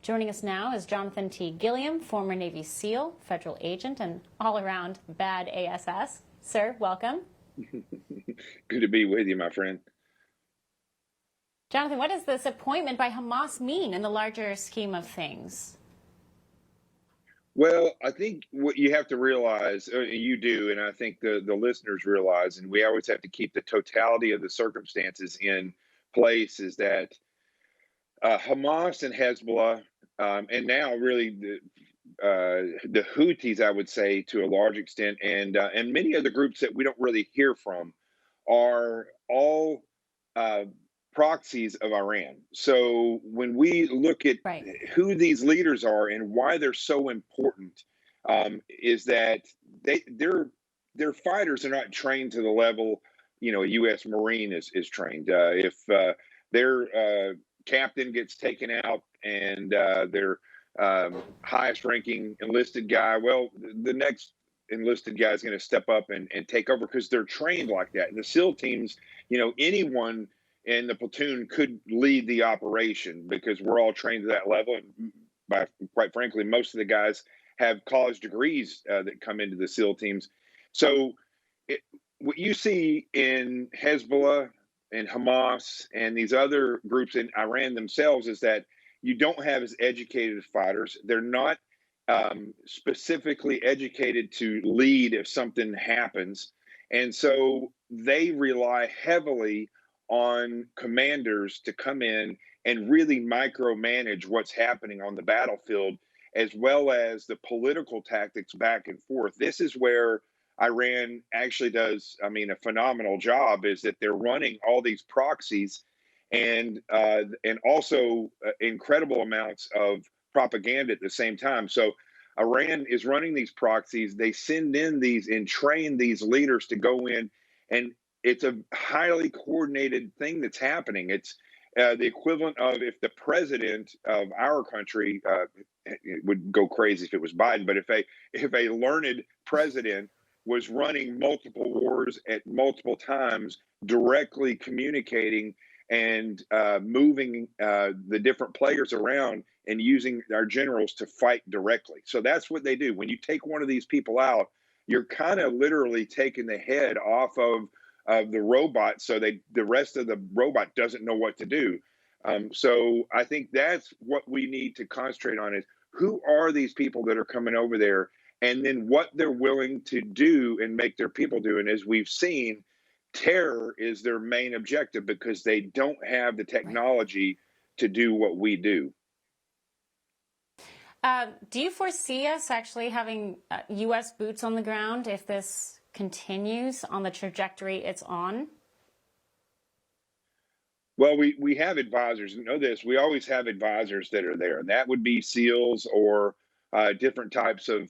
Joining us now is Jonathan T. Gilliam, former Navy SEAL, federal agent, and all-around bad ASS. Sir, welcome. Good to be with you, my friend. Jonathan, what does this appointment by Hamas mean in the larger scheme of things? Well, I think what you have to realize, you do, and I think the listeners realize, and we always have to keep the totality of the circumstances in place, is that Hamas and Hezbollah, and now really the Houthis, I would say, to a large extent, and many of the groups that we don't really hear from, are all proxies of Iran. So when we look at who these leaders are and why they're so important, is that their fighters are not trained to the level, a U.S. Marine is trained. If their captain gets taken out and their highest ranking enlisted guy, well, the next enlisted guy is going to step up and take over because they're trained like that. And the SEAL teams, anyone in the platoon could lead the operation because we're all trained to that level. And quite frankly, most of the guys have college degrees that come into the SEAL teams. So what you see in Hezbollah and Hamas and these other groups in Iran themselves is that you don't have as educated fighters. They're not specifically educated to lead if something happens. And so they rely heavily on commanders to come in and really micromanage what's happening on the battlefield, as well as the political tactics back and forth. This is where Iran actually does, a phenomenal job, is that they're running all these proxies and also incredible amounts of propaganda at the same time. So Iran is running these proxies. They send in these and train these leaders to go in, and it's a highly coordinated thing that's happening. It's the equivalent of if the president of our country it would go crazy if it was Biden, but if a learned president was running multiple wars at multiple times, directly communicating and moving the different players around and using our generals to fight directly. So that's what they do. When you take one of these people out, you're kind of literally taking the head off of the robot, so the rest of the robot doesn't know what to do. So I think that's what we need to concentrate on, is who are these people that are coming over there, and then what they're willing to do and make their people do. And as we've seen, terror is their main objective because they don't have the technology to do what we do. Do you foresee us actually having U.S. boots on the ground if this continues on the trajectory it's on? Well, we have advisors. You know this. We always have advisors that are there. And that would be SEALs or different types of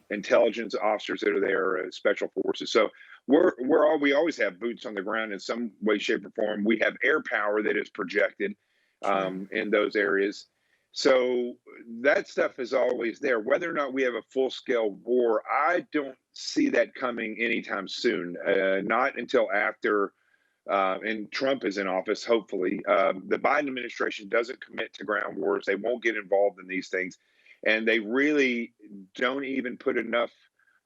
intelligence officers that are there, special forces. So we always have boots on the ground in some way, shape, or form. We have air power that is projected in those areas. So that stuff is always there. Whether or not we have a full-scale war, I don't see that coming anytime soon. Not until after and Trump is in office, hopefully. The Biden administration doesn't commit to ground wars. They won't get involved in these things. And they really don't even put enough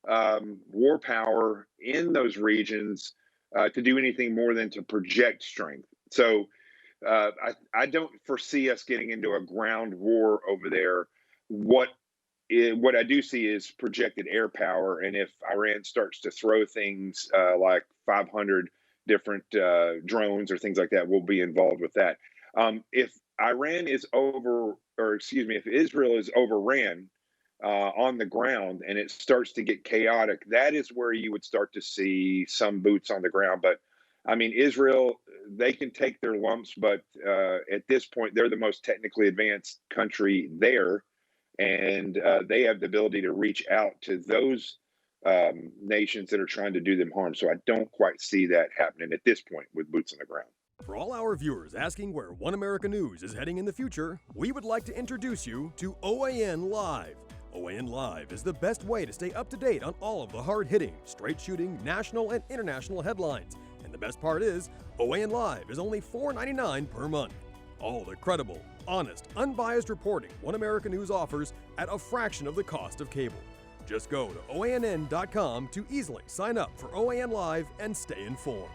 war power in those regions to do anything more than to project strength. So I don't foresee us getting into a ground war over there. What I do see is projected air power. And if Iran starts to throw things like 500 different drones or things like that, we'll be involved with that. If Israel is overran on the ground and it starts to get chaotic, that is where you would start to see some boots on the ground. But Israel, they can take their lumps, but at this point, they're the most technically advanced country there. And they have the ability to reach out to those nations that are trying to do them harm. So I don't quite see that happening at this point with boots on the ground. For all our viewers asking where One America News is heading in the future, we would like to introduce you to OAN Live. OAN Live is the best way to stay up to date on all of the hard-hitting, straight-shooting, national and international headlines. And the best part is, OAN Live is only $4.99 per month. All the credible, honest, unbiased reporting One America News offers at a fraction of the cost of cable. Just go to OANN.com to easily sign up for OAN Live and stay informed.